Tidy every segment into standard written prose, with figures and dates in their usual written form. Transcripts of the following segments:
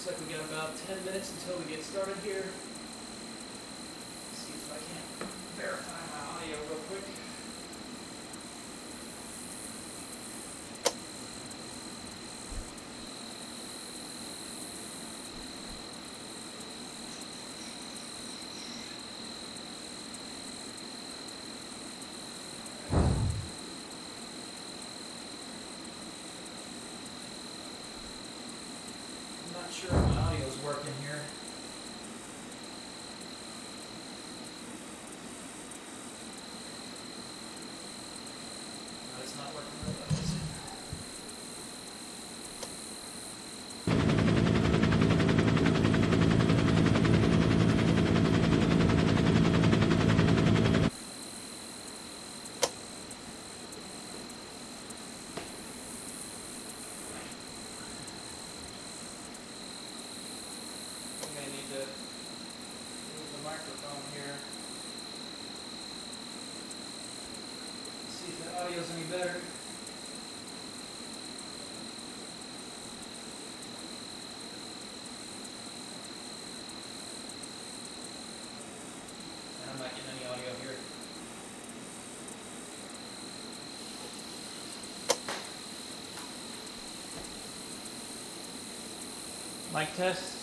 Looks like we got about 10 minutes until we get started here. Let's see if I can verify my audio real quick. Not sure if my audio is working here. No, it's not working real well, is it? Move the microphone here. Let's see if the audio's any better. I'm not getting any audio here. Mic test.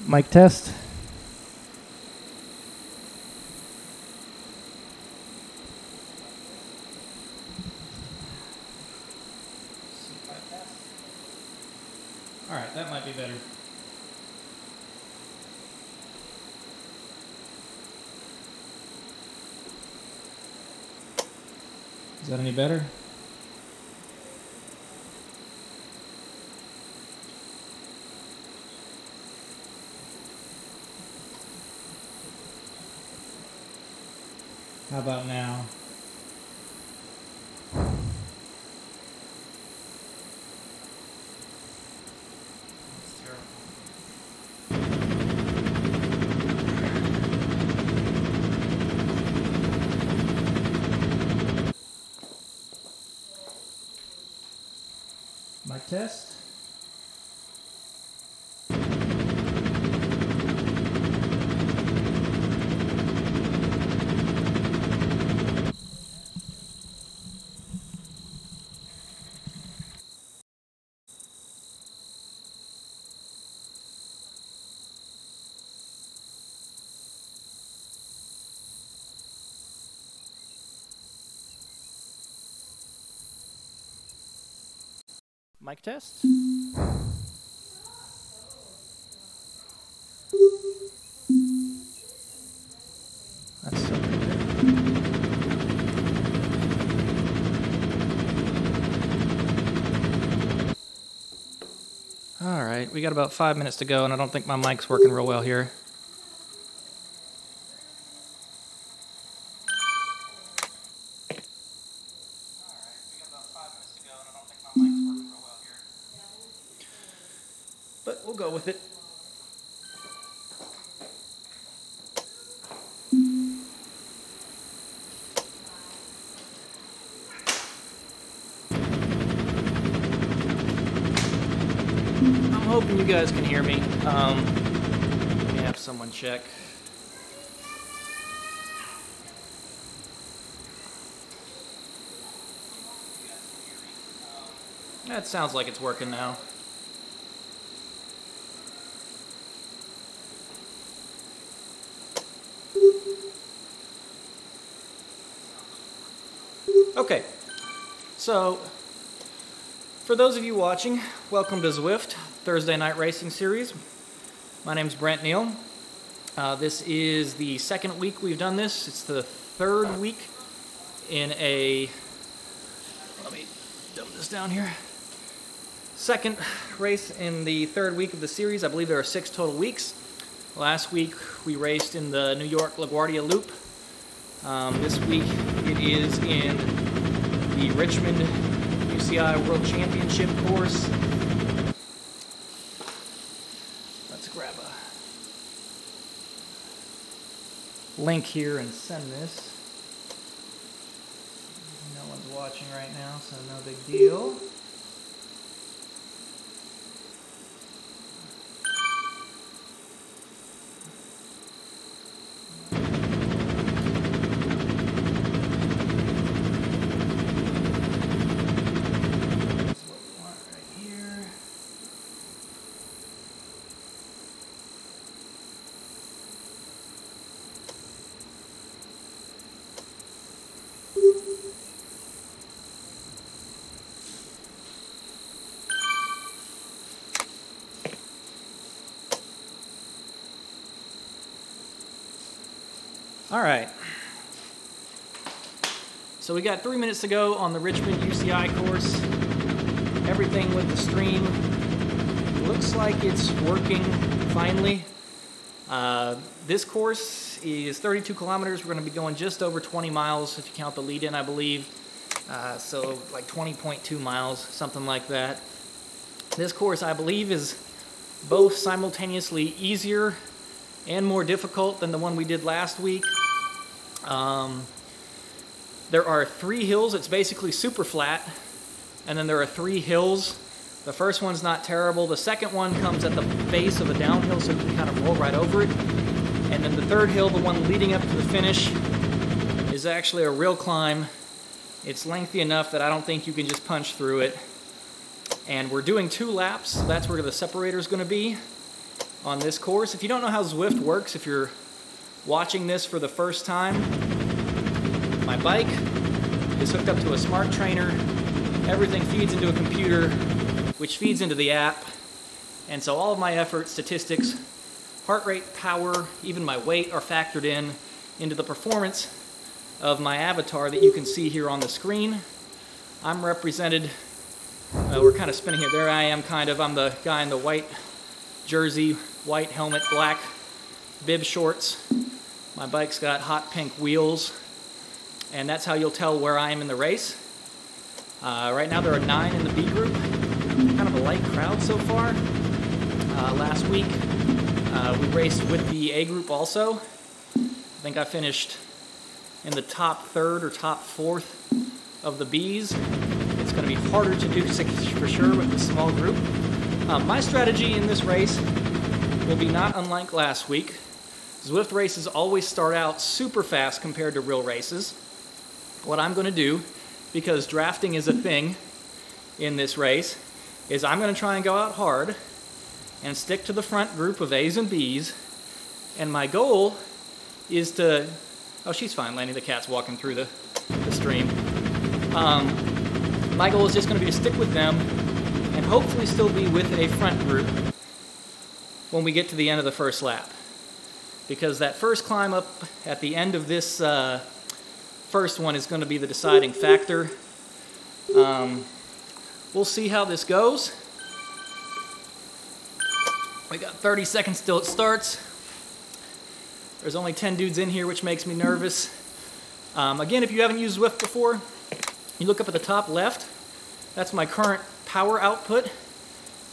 Mic test. All right, that might be better. Is that any better? How about now? That's terrible. Mic test. Mic test. That's so good. All right, we got about 5 minutes to go, and I don't think my mic's working real well here. But we'll go with it. I'm hoping you guys can hear me. Let me have someone check. That sounds like it's working now. Okay, so for those of you watching, welcome to Zwift, Thursday Night Racing Series. My name's Brent Neal. This is the second week we've done this. It's the third week in a, let me dumb this down here. Second race in the third week of the series. I believe there are 6 total weeks. Last week we raced in the New York LaGuardia Loop. This week it is in the Richmond UCI World Championship course. Let's grab a link here and send this. No one's watching right now, so no big deal. All right, so we got 3 minutes to go on the Richmond UCI course. Everything with the stream looks like it's working finally. This course is 32 kilometers. We're going to be going just over 20 miles if you count the lead-in, I believe. So like 20.2 miles, something like that. This course, I believe, is both simultaneously easier and more difficult than the one we did last week. There are 3 hills. It's basically super flat, and then there are 3 hills. The first one's not terrible. The second one comes at the base of a downhill, so you can kind of roll right over it. And then the third hill, the one leading up to the finish, is actually a real climb. It's lengthy enough that I don't think you can just punch through it. And we're doing 2 laps, so that's where the separator is going to be on this course. If you don't know how Zwift works, if you're watching this for the first time, my bike is hooked up to a smart trainer. Everything feeds into a computer, which feeds into the app. And so all of my effort, statistics, heart rate, power, even my weight are factored into the performance of my avatar that you can see here on the screen. I'm represented, we're kind of spinning here. There I am, kind of. I'm the guy in the white jersey, white helmet, black bib shorts. My bike's got hot pink wheels, and that's how you'll tell where I am in the race. Right now there are 9 in the B group. Kind of a light crowd so far. Last week we raced with the A group also. I think I finished in the top 3rd or top 4th of the Bs. It's going to be harder to do for sure with the small group. My strategy in this race will be not unlike last week. Zwift races always start out super fast compared to real races. What I'm going to do, because drafting is a thing in this race, is I'm going to try and go out hard and stick to the front group of A's and B's. And my goal is to... Oh, she's fine, Lanny. The cat's walking through the stream. My goal is just going to be to stick with them and hopefully still be with a front group when we get to the end of the first lap. Because that first climb up at the end of this first one is going to be the deciding factor. We'll see how this goes. We got 30 seconds till it starts. There's only 10 dudes in here, which makes me nervous. Again, if you haven't used Zwift before, you look up at the top left. That's my current power output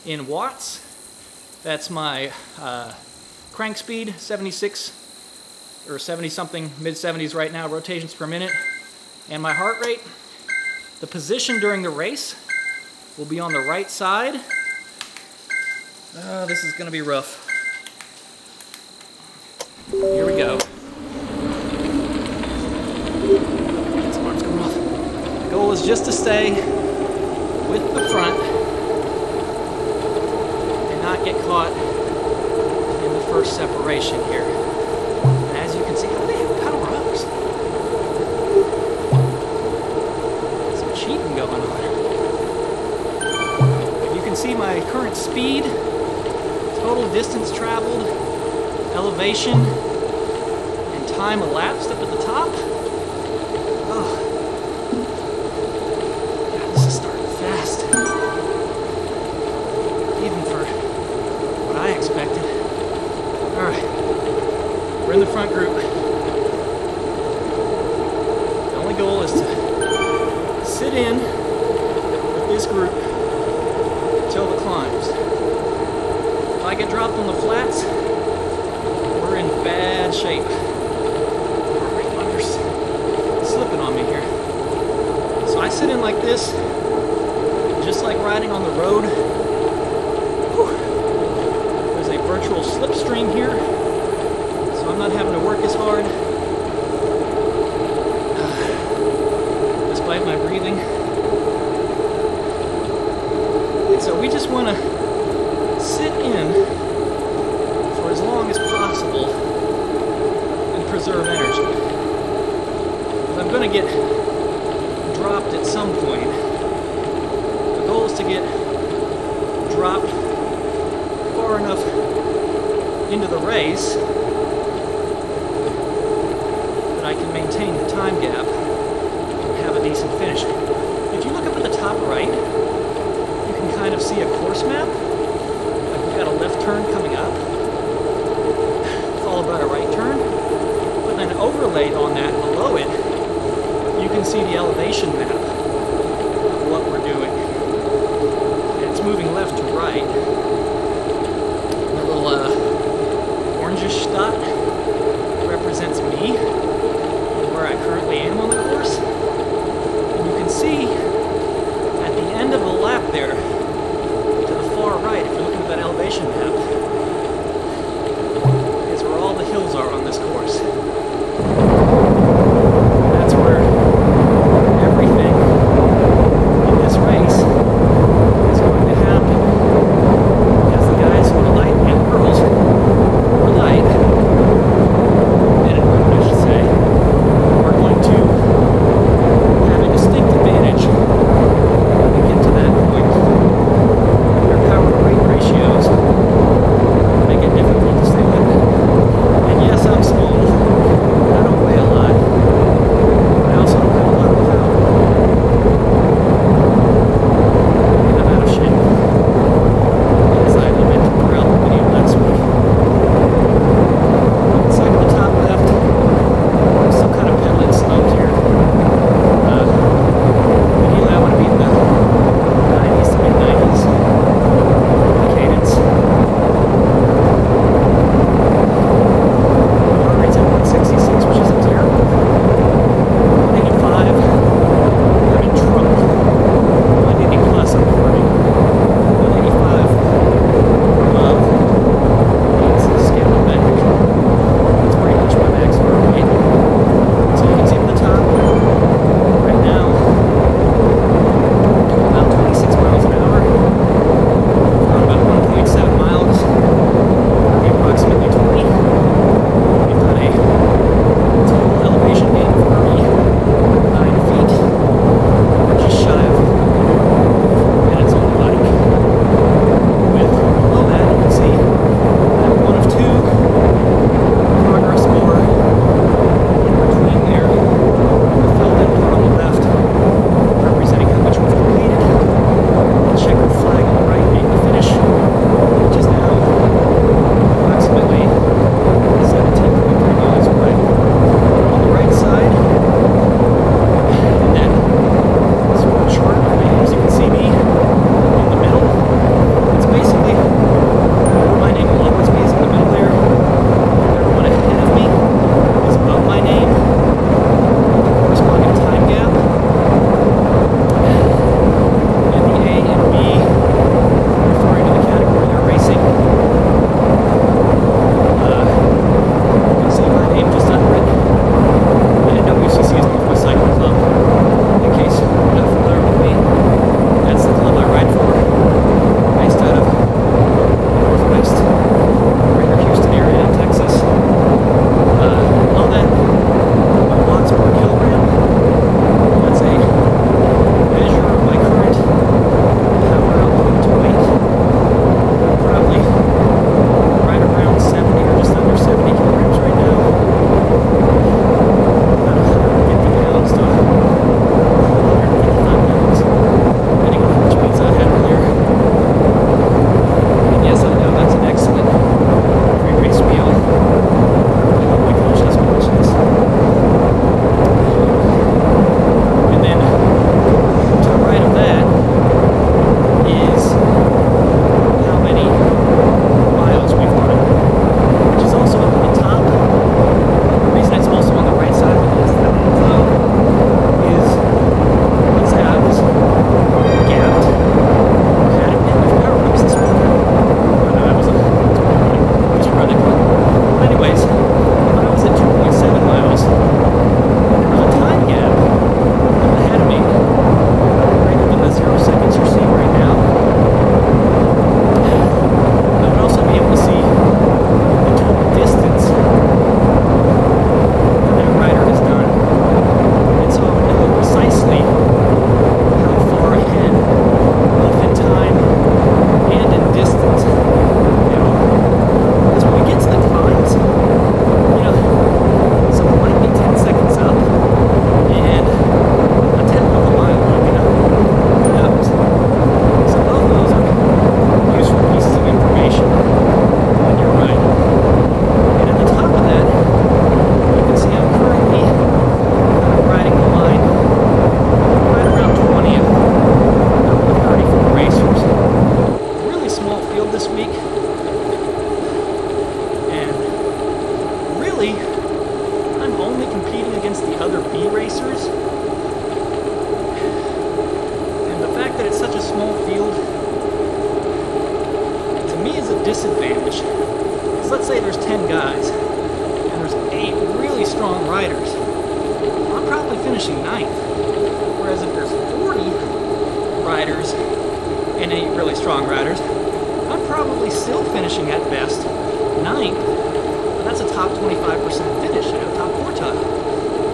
in watts. That's my crank speed, 76 or 70 something, mid 70s right now, rotations per minute. And my heart rate. The position during the race will be on the right side. This is going to be rough. Here we go. Some arms come off. The goal is just to stay with the front and not get caught in the first separation here. And as you can see, how do they have power-ups? Some cheating going on. You can see my current speed, total distance traveled, elevation, and time elapsed up at the top. Oh, God, this is starting fast. Even for what I expected. All right, we're in the front group. The only goal is to sit in with this group until the climbs. If I get dropped on the flats, we're in bad shape. this just like riding on the road. Whew. There's a virtual slipstream here, so I'm not having to work as hard despite my breathing. And so we just want to sit in for as long as possible and preserve energy. If I'm going to get dropped at some point, the goal is to get dropped far enough into the race that I can maintain the time gap and have a decent finish. If you look up at the top right, you can kind of see a course map. Like we've got a left turn coming up, followed by a right turn, but then overlaid on that below it, you can see the elevation map of what we're doing. And it's moving left to right. The little orangish dot represents me and where I currently am on the course. And you can see at the end of the lap there, to the far right, if you're looking at that elevation map, is where all the hills are on this course. That's where everything in this race is going to happen. Because the guys who are light and girls who are light really, I'm only competing against the other B racers. And the fact that it's such a small field, to me, is a disadvantage. Because let's say there's 10 guys, and there's 8 really strong riders. I'm probably finishing 9th. Whereas if there's 40 riders and 8 really strong riders, I'm probably still finishing at best 9th. But that's a top 25% finish, you know, top quartile.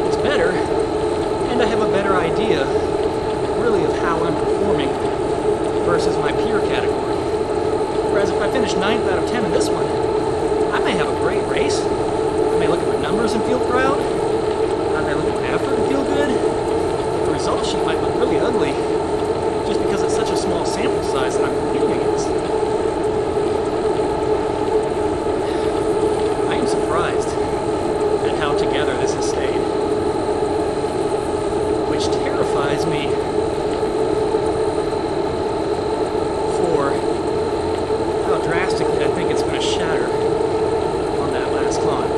It's better, and I have a better idea, really, of how I'm performing versus my peer category. Whereas if I finish 9th out of 10 in this one, I may have a great race. I may look at the numbers and feel proud. I may look at my effort and feel good. But the result sheet might look really ugly just because it's such a small sample size that I'm competing against. I am surprised at how together this has stayed, which terrifies me for how drastically I think it's going to shatter on that last climb.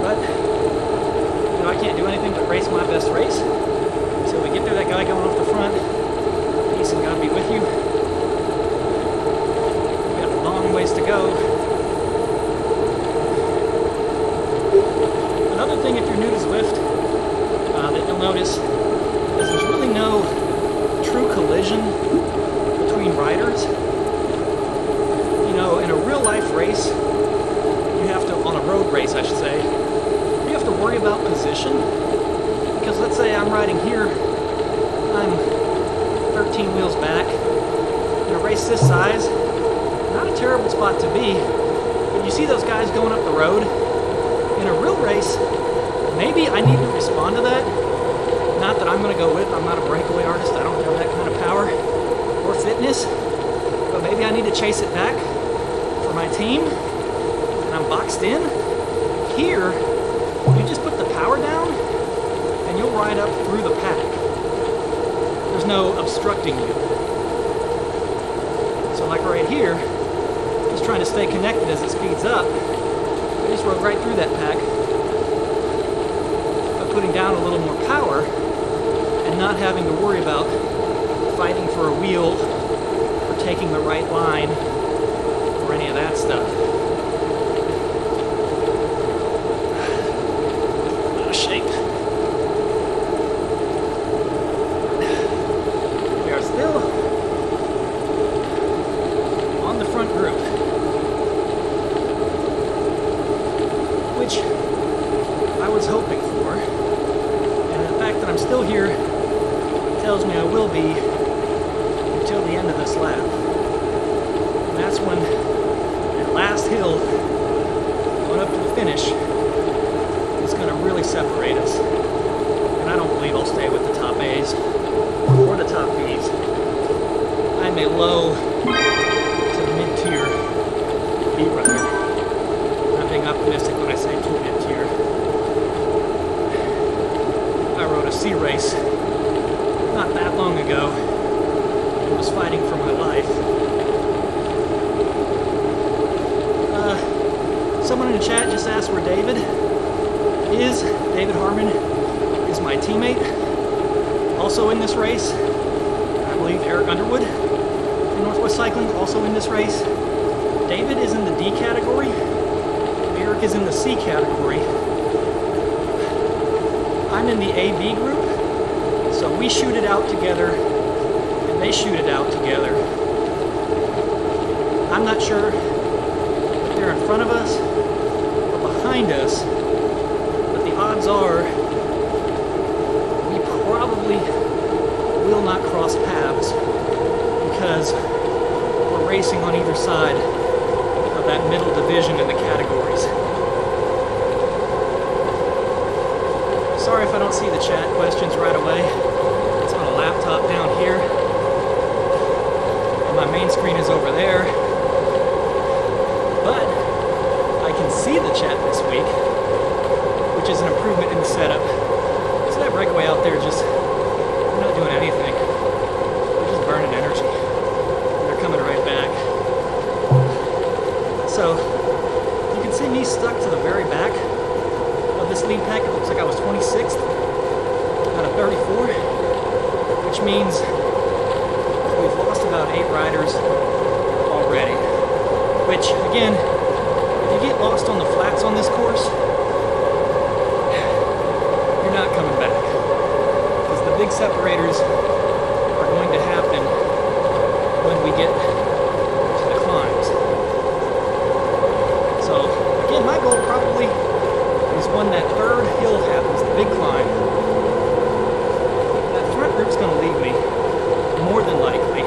But, you know, I can't do anything but race my best race until we get there. That guy going off the front, peace and God be with you. We got a long ways to go. Another thing, if you're new to Zwift, that you'll notice is there's really no true collision between riders. You know, in a real life race, you have to, on a road race I should say, you have to worry about position. Because let's say I'm riding here, I'm 13 wheels back. In a race this size, not a terrible spot to be, but you see those guys going up the road. In a real race, maybe I need to respond to that. Not that I'm going to go with, I'm not a breakaway artist, I don't have that kind of power or fitness, but maybe I need to chase it back for my team, and I'm boxed in. Here, you just put the power down, and you'll ride up through the pack. There's no obstructing you. So like right here, just trying to stay connected as it speeds up, I just rode right through that pack, by putting down a little more power, and not having to worry about fighting for a wheel or taking the right line or any of that stuff. Out of shape. We are still on the front group, which I was hoping for, and the fact that I'm still here tells me I will be until the end of this lap. And that's when that last hill going up to the finish is going to really separate us. And I don't believe I'll stay with the top A's or the top B's. I'm a low to mid-tier B rider. I'm being optimistic when I say to mid-tier. I rode a C race not that long ago, and was fighting for my life. Someone in the chat just asked where David is. David Harmon is my teammate. Also in this race, I believe Eric Underwood from Northwest Cycling, also in this race. David is in the D category. Eric is in the C category. I'm in the AB group. So we shoot it out together, and they shoot it out together. I'm not sure if they're in front of us or behind us, but the odds are we probably will not cross paths because we're racing on either side of that middle division in the categories. Sorry if I don't see the chat questions right away. It's on a laptop down here, and my main screen is over there. But I can see the chat this week, which is an improvement in the setup. So that breakaway out there just, they're not doing anything. They're just burning energy. And they're coming right back. me stuck to the very back of this lead pack. It looks like I was 26th out of 34, which means we've lost about 8 riders already. Which, again, if you get lost on the flats on this course, you're not coming back. Because the big separators are going to happen when we get to the climbs. So, again, my goal probably is when that third hill happens, the big climb, that front group's going to leave me, more than likely.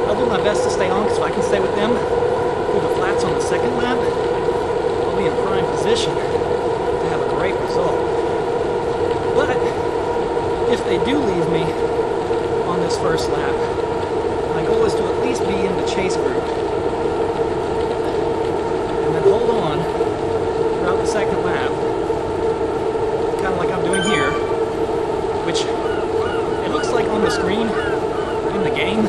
I'll do my best to stay on, because if I can stay with them through the flats on the second lap, I'll be in prime position to have a great result. But if they do leave me on this first lap, my goal is to at least be in the chase group and then hold on throughout the second lap, kind of like I'm doing here, which it looks like on the screen in the game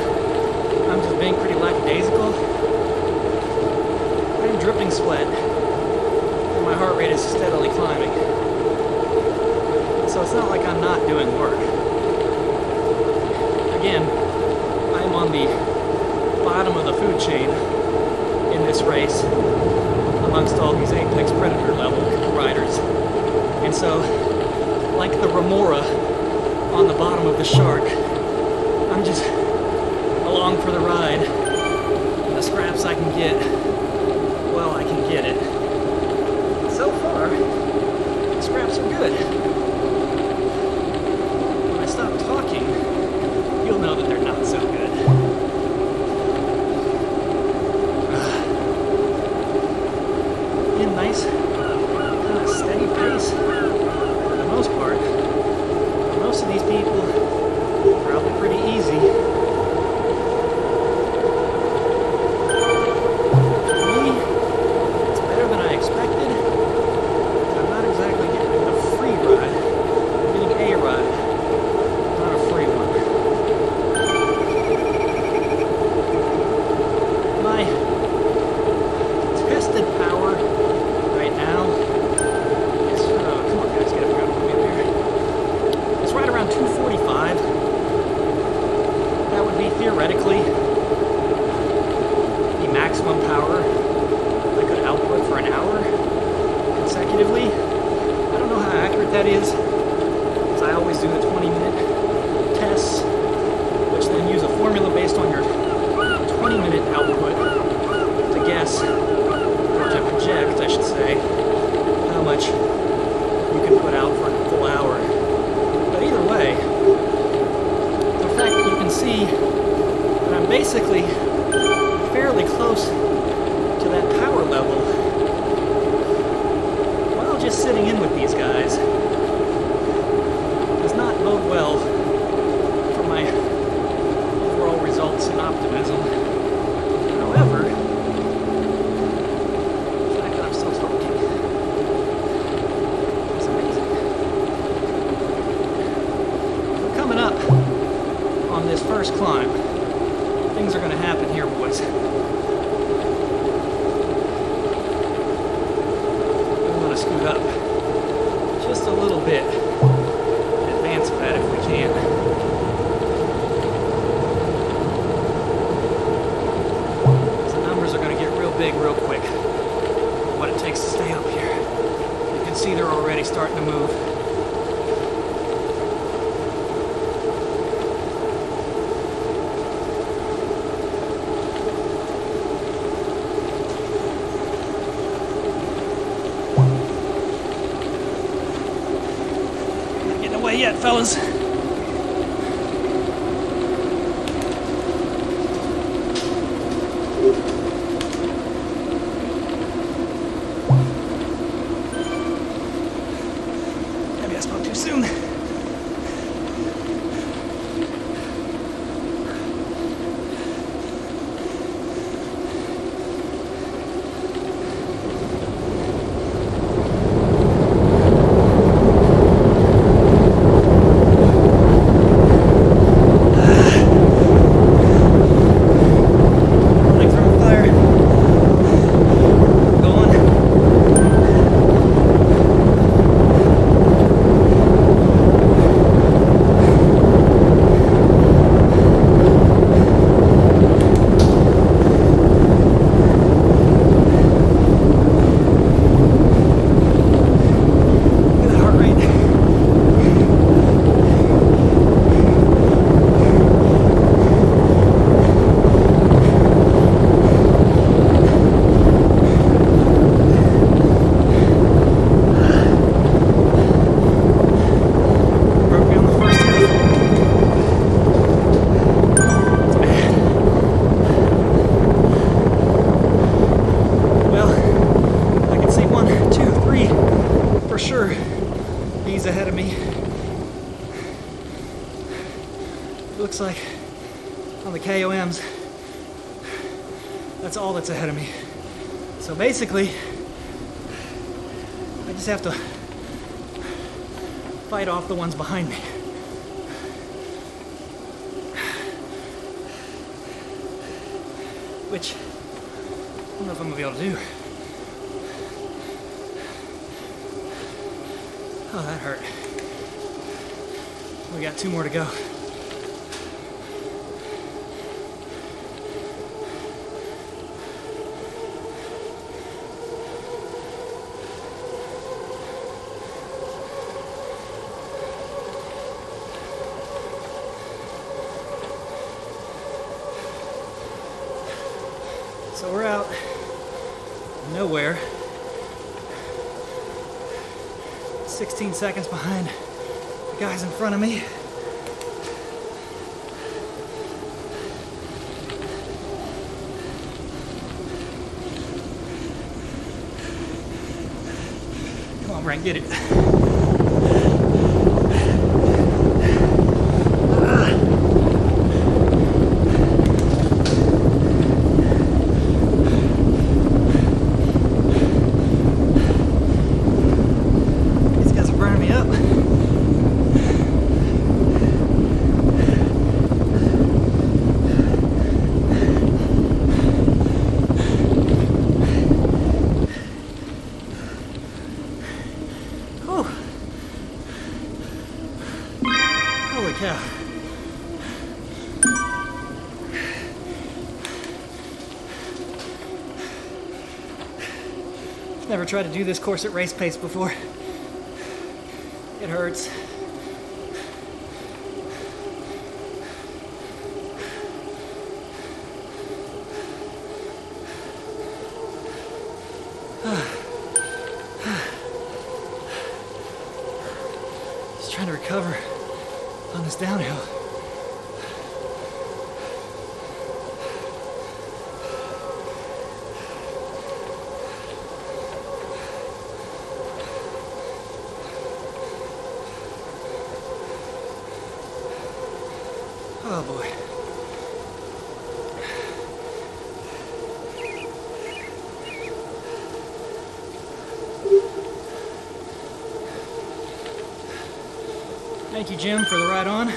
I'm just being pretty lackadaisical. I'm dripping sweat and my heart rate is steadily climbing. So it's not like I'm not doing work. Again, I'm on the bottom of the food chain in this race amongst all these apex predator level riders. And so, like the remora on the bottom of the shark, I'm just along for the ride. And the scraps I can get, well, I can get it. So far, the scraps are good. When I stop talking, you'll know that they're not so good. Again, nice, kind of steady pace for the most part. For most of these people, probably pretty easy. For me, it's better than I expected. I'm not exactly getting a free ride. I'm getting a ride, not a free one. My tested power right now is, come on guys, get up here, it's right around 245. That would be theoretically the maximum power I could output for an hour consecutively. I don't know how accurate that is, because I always do the 20-minute tests, which then use a formula based on your 20-minute output to guess, or to project, I should say, how much you can put out for a full hour. But either way, the fact that you can see that I'm basically fairly close to that power level while just sitting in with these guys does not bode well for my overall results and optimism. However, the fact that I'm still talking is amazing. We're coming up on this first climb. Things are going to happen here, boys. We want to scoot up just a little bit in advance of that if we can. The numbers are going to get real big real quick. What it takes to stay up here. You can see they're already starting to move. Not getting away yet, fellas. Maybe I spoke too soon. looks like on the KOMs, that's all that's ahead of me. So basically, I just have to fight off the ones behind me. Which, I don't know if I'm gonna be able to do. Oh, that hurt. We got 2 more to go. So we're out nowhere. 16 seconds behind the guys in front of me. Come on, Brent, get it. Holy cow. Never tried to do this course at race pace before. It hurts. Just trying to recover on this downhill. Oh boy. Thank you, Jim, for the ride on.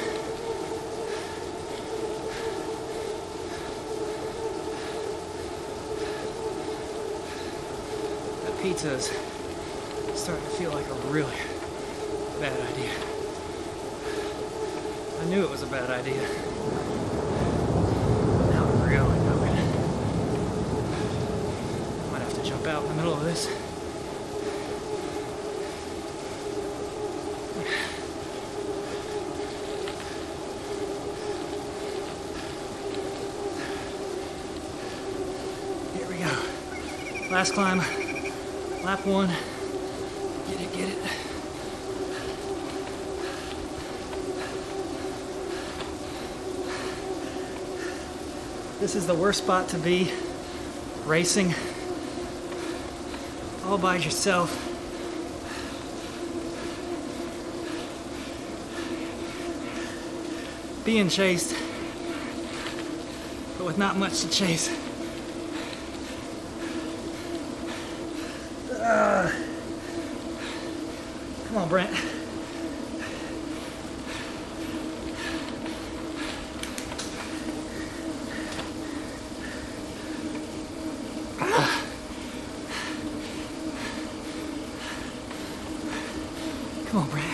That pizza is starting to feel like a really bad idea. I knew it was a bad idea. Now I'm really knowing it. Might have to jump out in the middle of this. Here we go. Last climb. Lap 1. Get it, get it. This is the worst spot to be racing all by yourself. Being chased, but with not much to chase. Come on, Brent. Come on, Brent.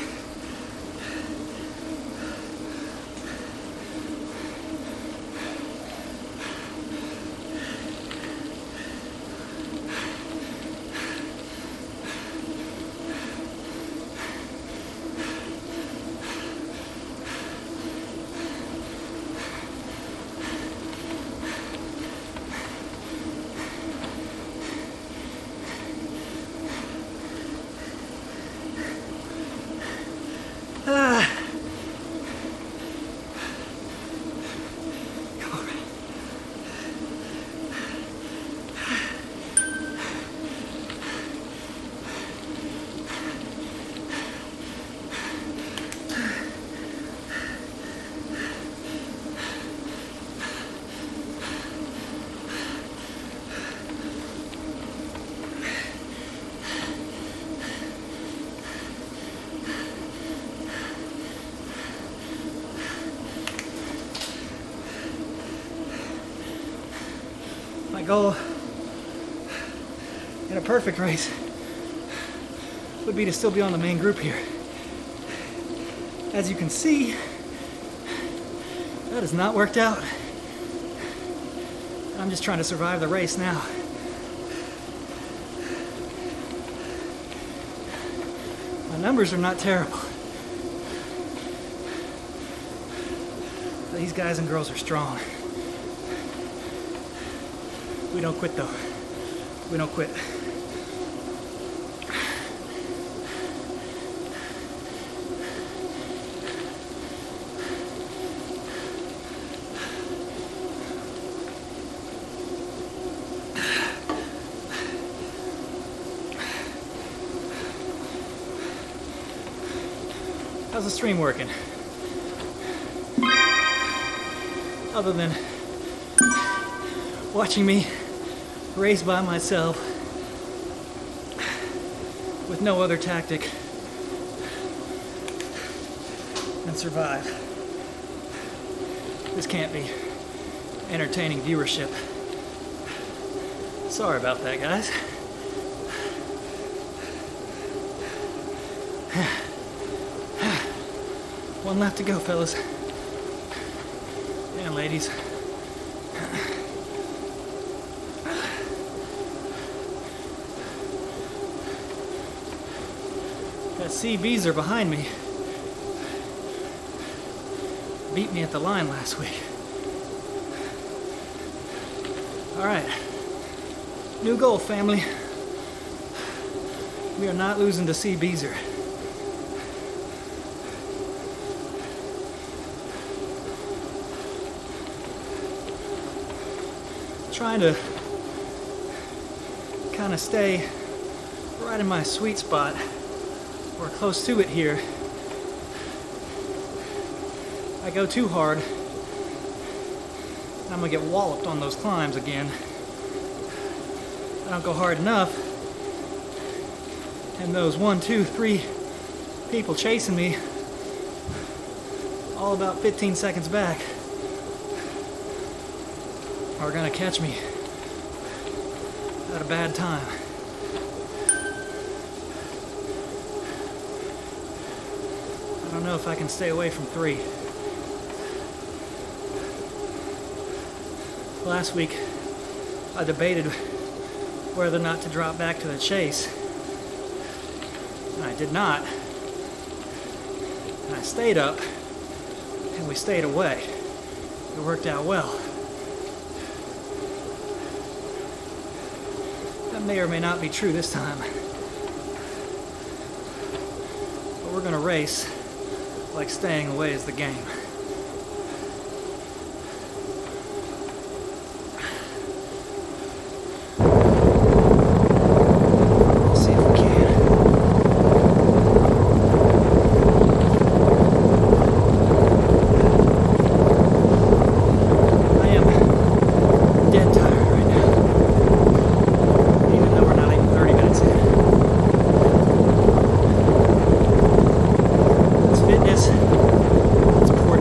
My goal in a perfect race would be to still be on the main group here. As you can see, that has not worked out. I'm just trying to survive the race now. My numbers are not terrible. These guys and girls are strong. We don't quit though. We don't quit. How's the stream working? Other than watching me race by myself with no other tactic than survive. This can't be entertaining viewership. Sorry about that, guys. One left to go, fellas. And ladies. That CBs are behind me. Beat me at the line last week. Alright. New goal, family. We are not losing to C. Beezer. Trying to kind of stay right in my sweet spot, or close to it here. I go too hard, I'm gonna get walloped on those climbs again. I don't go hard enough, and those 1, 2, 3 people chasing me, all about 15 seconds back, are gonna catch me at a bad time. I don't know if I can stay away from 3. Last week, I debated whether or not to drop back to the chase, and I did not. And I stayed up, and we stayed away. It worked out well. That may or may not be true this time. But we're gonna race like staying away is the game. Let's see if we can. I am dead tired right now. Even though we're not even 30 minutes in. It's fitness, it's poor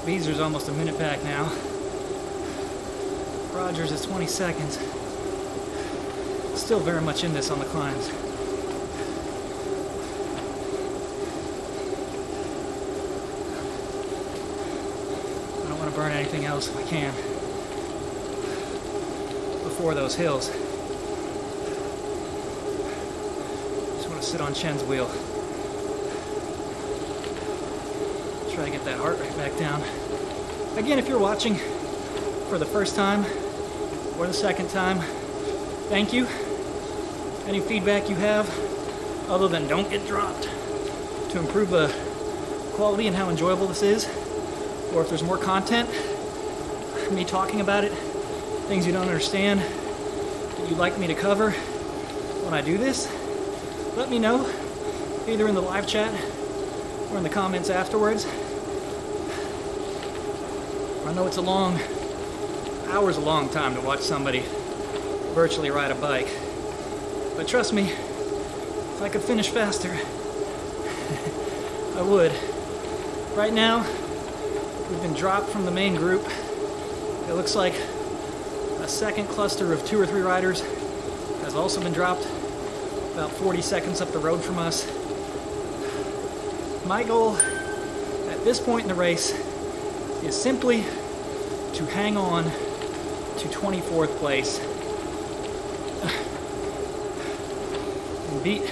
Beezer's almost a minute back now. Rogers is 20 seconds. Still very much in this on the climbs. I don't want to burn anything else if I can before those hills. Just want to sit on Chen's wheel. Try to get that heart rate back down. Again, if you're watching for the first time or the second time, thank you. Any feedback you have, other than don't get dropped, to improve the quality and how enjoyable this is, or if there's more content, me talking about it, things you don't understand that you'd like me to cover when I do this, let me know, either in the live chat or in the comments afterwards. I know it's a long, hours long time to watch somebody virtually ride a bike. But trust me, if I could finish faster, I would. Right now, we've been dropped from the main group. It looks like a second cluster of 2 or 3 riders has also been dropped about 40 seconds up the road from us. My goal at this point in the race is simply to hang on to 24th place and beat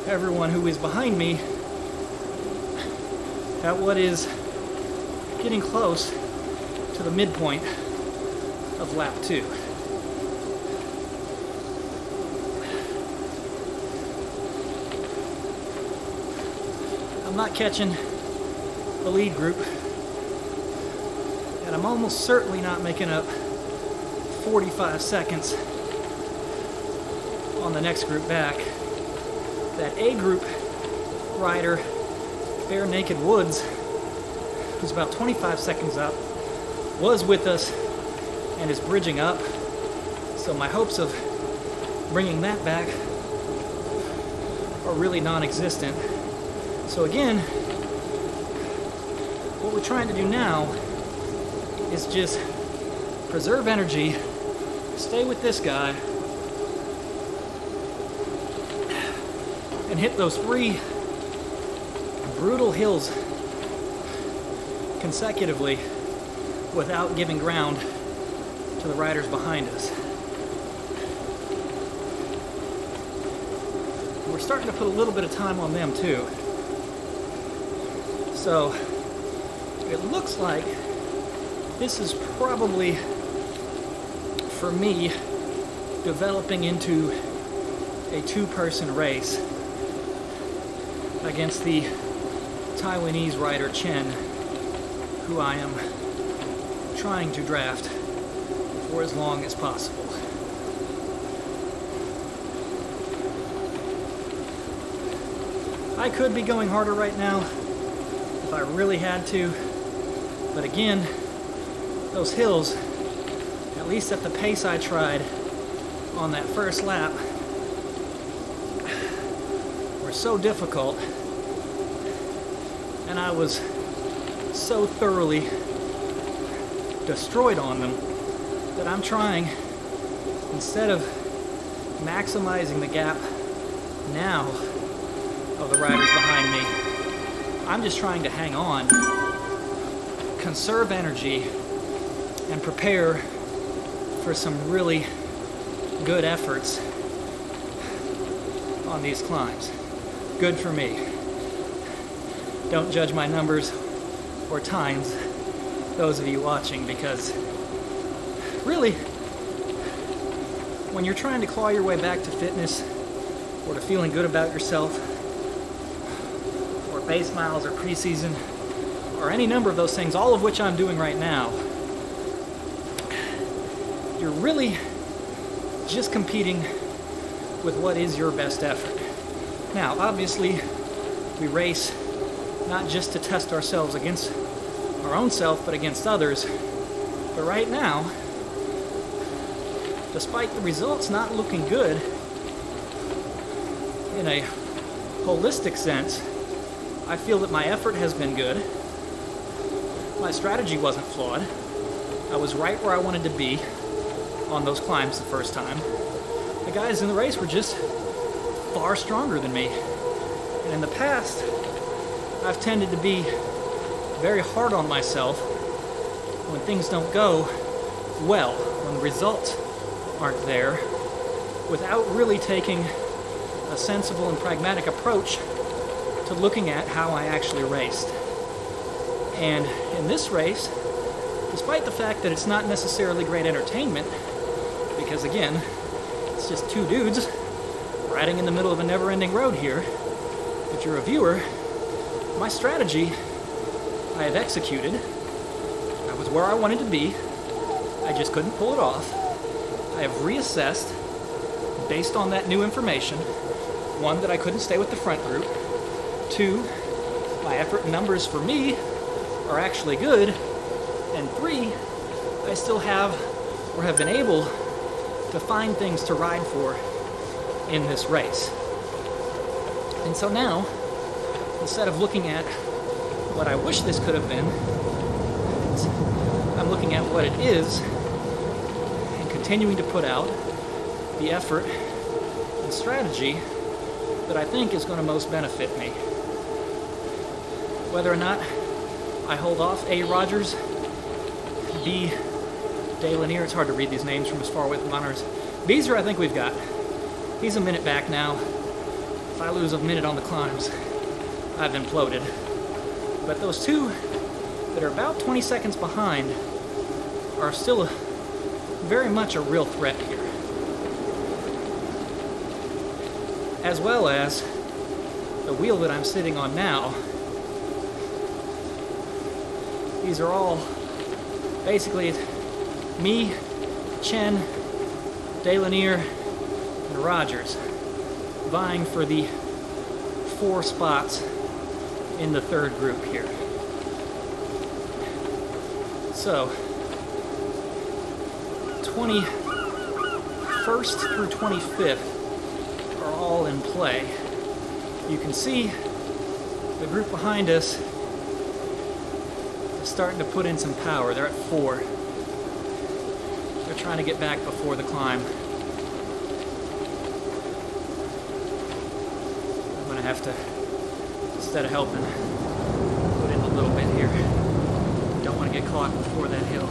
everyone who is behind me at what is getting close to the midpoint of lap 2. I'm not catching the lead group, and I'm almost certainly not making up 45 seconds on the next group back. That A group rider, Bare Naked Woods, who's about 25 seconds up, was with us and is bridging up. So my hopes of bringing that back are really non-existent. So again, what we're trying to do now is just preserve energy, stay with this guy, and hit those 3 brutal hills consecutively without giving ground to the riders behind us. We're starting to put a little bit of time on them too. So it looks like this is probably, for me, developing into a 2-person race against the Taiwanese rider Chen, who I am trying to draft for as long as possible. I could be going harder right now if I really had to, but again, those hills, at least at the pace I tried on that first lap, were so difficult, and I was so thoroughly destroyed on them that I'm trying, instead of maximizing the gap now of the riders behind me, I'm just trying to hang on, conserve energy, and prepare for some really good efforts on these climbs. Good for me. Don't judge my numbers or times, those of you watching, because really, when you're trying to claw your way back to fitness or to feeling good about yourself, or base miles or preseason, or any number of those things, all of which I'm doing right now, you're really just competing with what is your best effort. Now, obviously, we race not just to test ourselves against our own self, but against others. But right now, despite the results not looking good in a holistic sense, I feel that my effort has been good. my strategy wasn't flawed. I was right where I wanted to be on those climbs the first time. The guys in the race were just far stronger than me. And in the past, I've tended to be very hard on myself when things don't go well, when the results aren't there, without really taking a sensible and pragmatic approach to looking at how I actually raced. And in this race, despite the fact that it's not necessarily great entertainment, because again, it's just two dudes riding in the middle of a never-ending road here, if you're a viewer, my strategy I have executed. I was where I wanted to be. I just couldn't pull it off. I have reassessed based on that new information. One, that I couldn't stay with the front group. Two, my effort and numbers for me are actually good. And three, I still have or have been able to find things to ride for in this race. And so now, instead of looking at what I wish this could have been, I'm looking at what it is and continuing to put out the effort and strategy that I think is going to most benefit me. Whether or not I hold off A. Rogers, B. De Lanier, it's hard to read these names from as far away from monitors. Beezer, I think we've got. He's a minute back now. If I lose a minute on the climbs, I've imploded. But those two that are about 20 seconds behind are still very much a real threat here. As well as the wheel that I'm sitting on now. These are all basically me, Chen, De Lanier, and Rogers vying for the 4 spots in the third group here. So, 21st through 25th are all in play. You can see the group behind us is starting to put in some power. They're at 4. They're trying to get back before the climb. I'm going to have to, instead of helping, put in a little bit here. Don't want to get caught before that hill.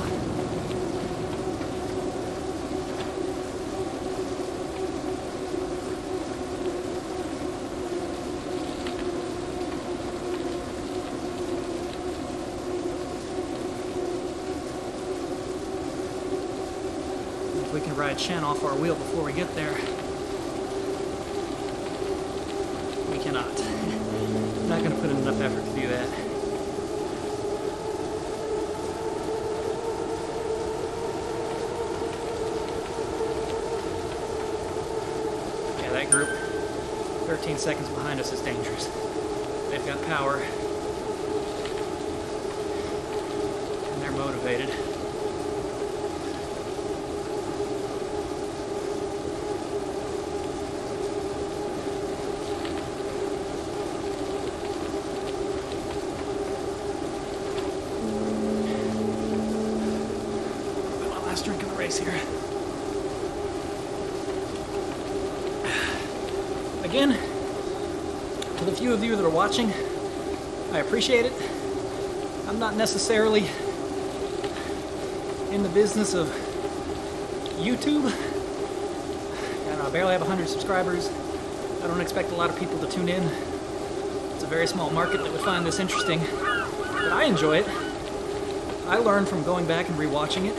If we can ride Chen off our wheel before we get there. We cannot. I'm not going to put in enough effort to do that. Yeah, that group, 13 seconds behind us, is dangerous. They've got power. And they're motivated. Drink of the race here. Again, to the few of you that are watching, I appreciate it. I'm not necessarily in the business of YouTube. And I barely have 100 subscribers. I don't expect a lot of people to tune in. It's a very small market that would find this interesting, but I enjoy it. I learn from going back and rewatching it.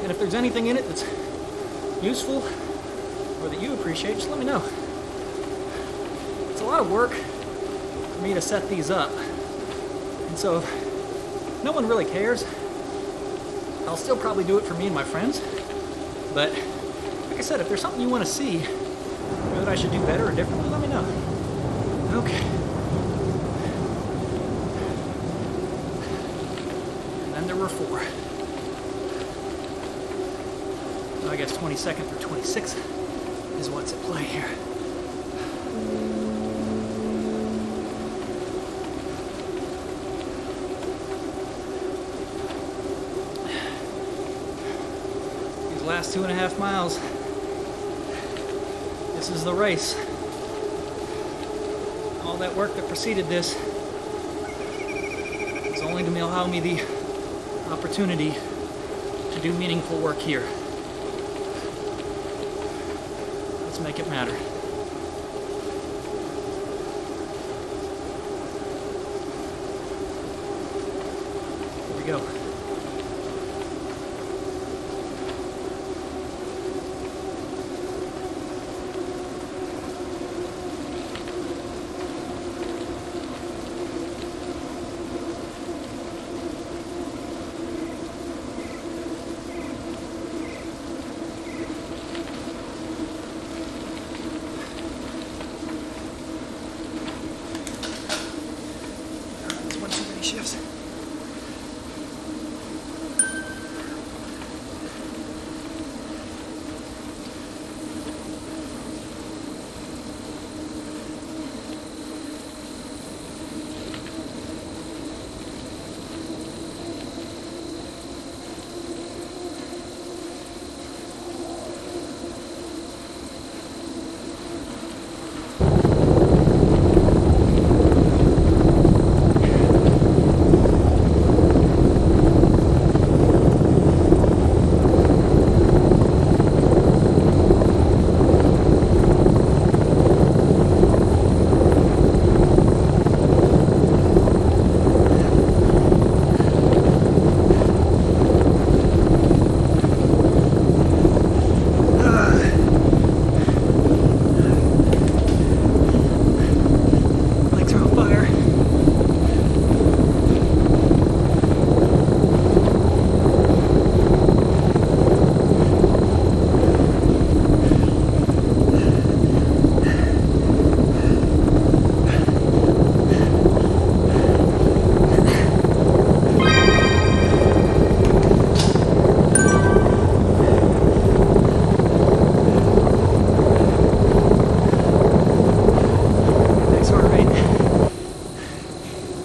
And if there's anything in it that's useful or that you appreciate, just let me know. It's a lot of work for me to set these up. And so if no one really cares, I'll still probably do it for me and my friends. But like I said, if there's something you want to see or that I should do better or differently, let me know. Okay. And then there were 4. I guess 22nd through 26th is what's at play here. last 2.5 miles. This is the race. All that work that preceded this is only to allow me the opportunity to do meaningful work here. Let's make it matter. Here we go. Shifts.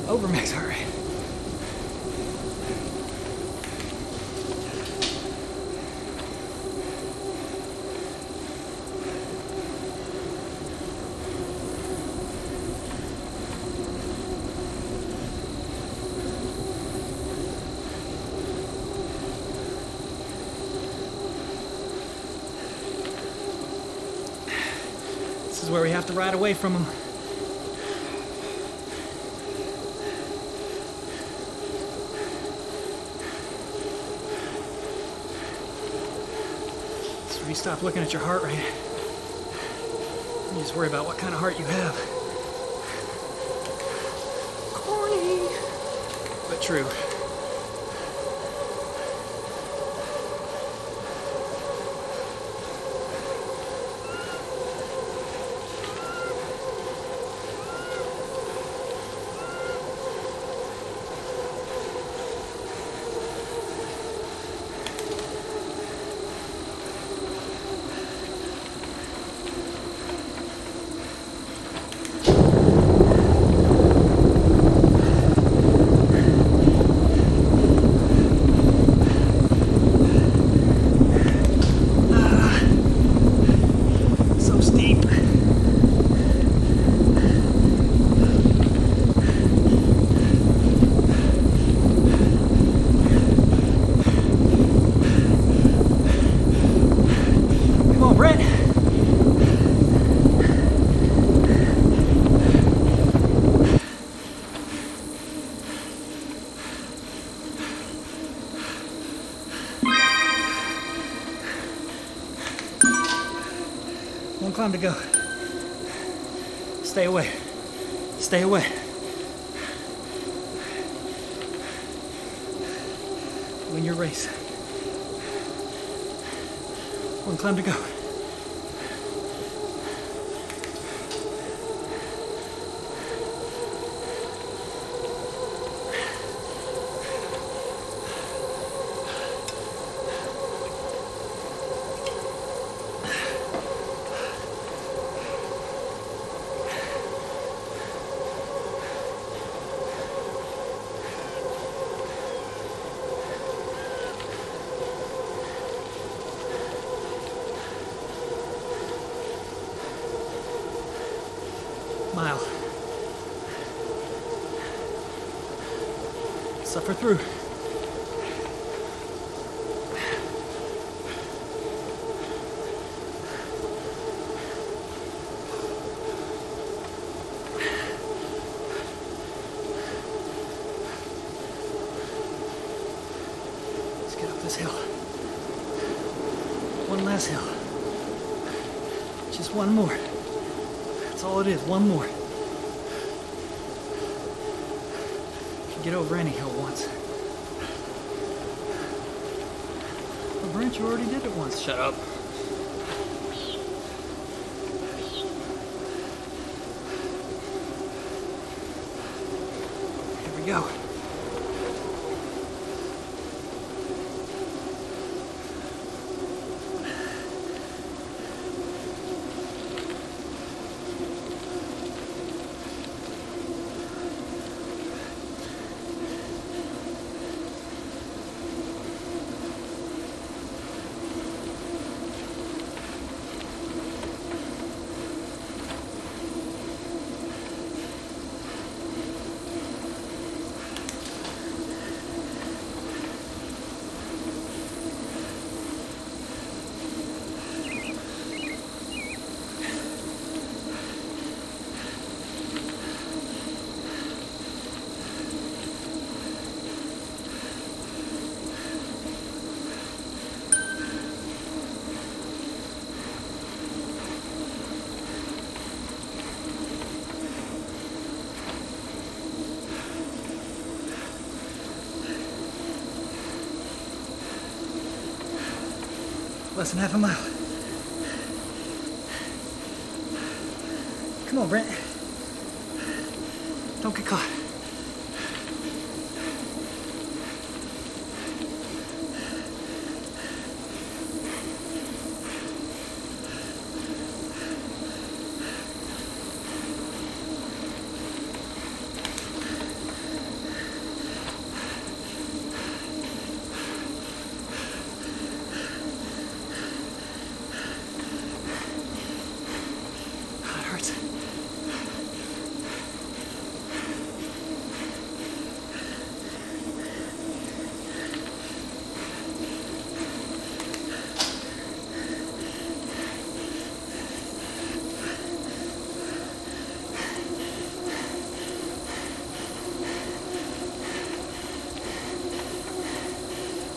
Over max heart rate. This is where we have to ride away from them. You stop looking at your heart rate. You just worry about what kind of heart you have. Corny, but true. One climb to go. Stay away. Stay away. Win your race. One climb to go. Suffer through. Let's get up this hill. One last hill. Just one more. That's all it is, one more. You can get over any hill once. Well, Brent, you already did it once. Shut up. Here we go. Less than half a mile. Come on, Brent. Don't get caught.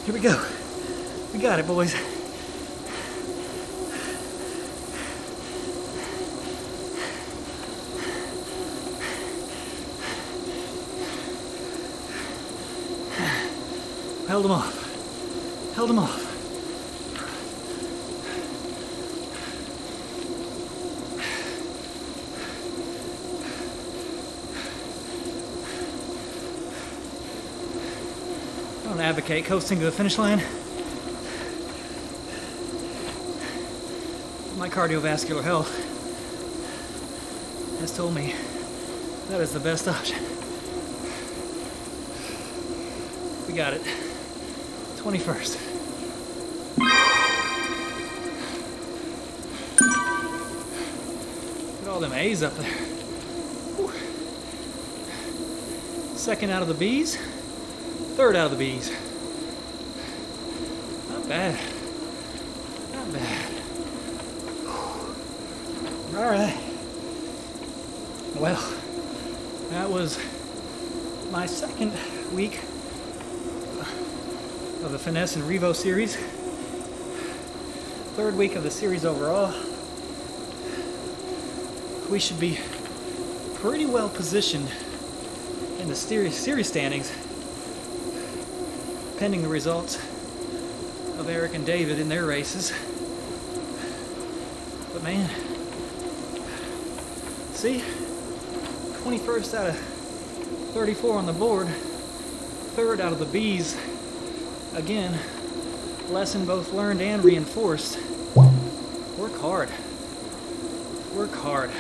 Here we go. We got it, boys. Held them off. Held them off. I don't advocate coasting to the finish line. My cardiovascular health has told me that is the best option. We got it. 21st. Look at all them A's up there. Whew. Second out of the B's. Third out of the B's. Not bad. Not bad. All right. Well, that was my second week of the Finesse and REVO series. Third week of the series overall. We should be pretty well positioned in the series standings, pending the results of Eric and David in their races. But man, see, 21st out of 34 on the board, third out of the B's. Again, lesson both learned and reinforced. Work hard. Work hard.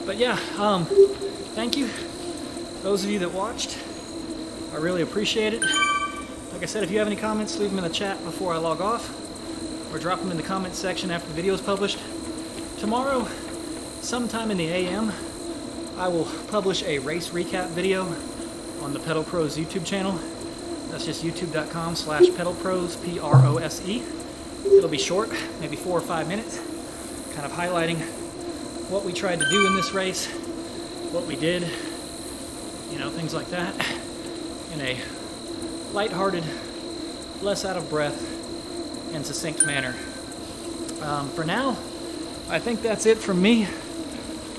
But yeah, thank you. Those of you that watched, I really appreciate it. Like I said, if you have any comments, leave them in the chat before I log off, or drop them in the comments section after the video is published. Tomorrow, sometime in the AM, I will publish a race recap video on the Pedal Prose YouTube channel. That's just youtube.com/pedalprose, Prose. It'll be short, maybe 4 or 5 minutes, kind of highlighting what we tried to do in this race, what we did, you know, things like that, in a lighthearted, less out of breath, and succinct manner. For now, I think that's it from me.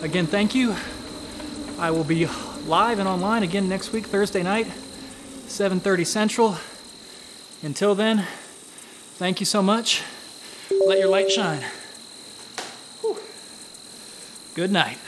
Again, thank you. I will be live and online again next week, Thursday night, 7:30 Central. Until then, thank you so much. Let your light shine. Whew. Good night.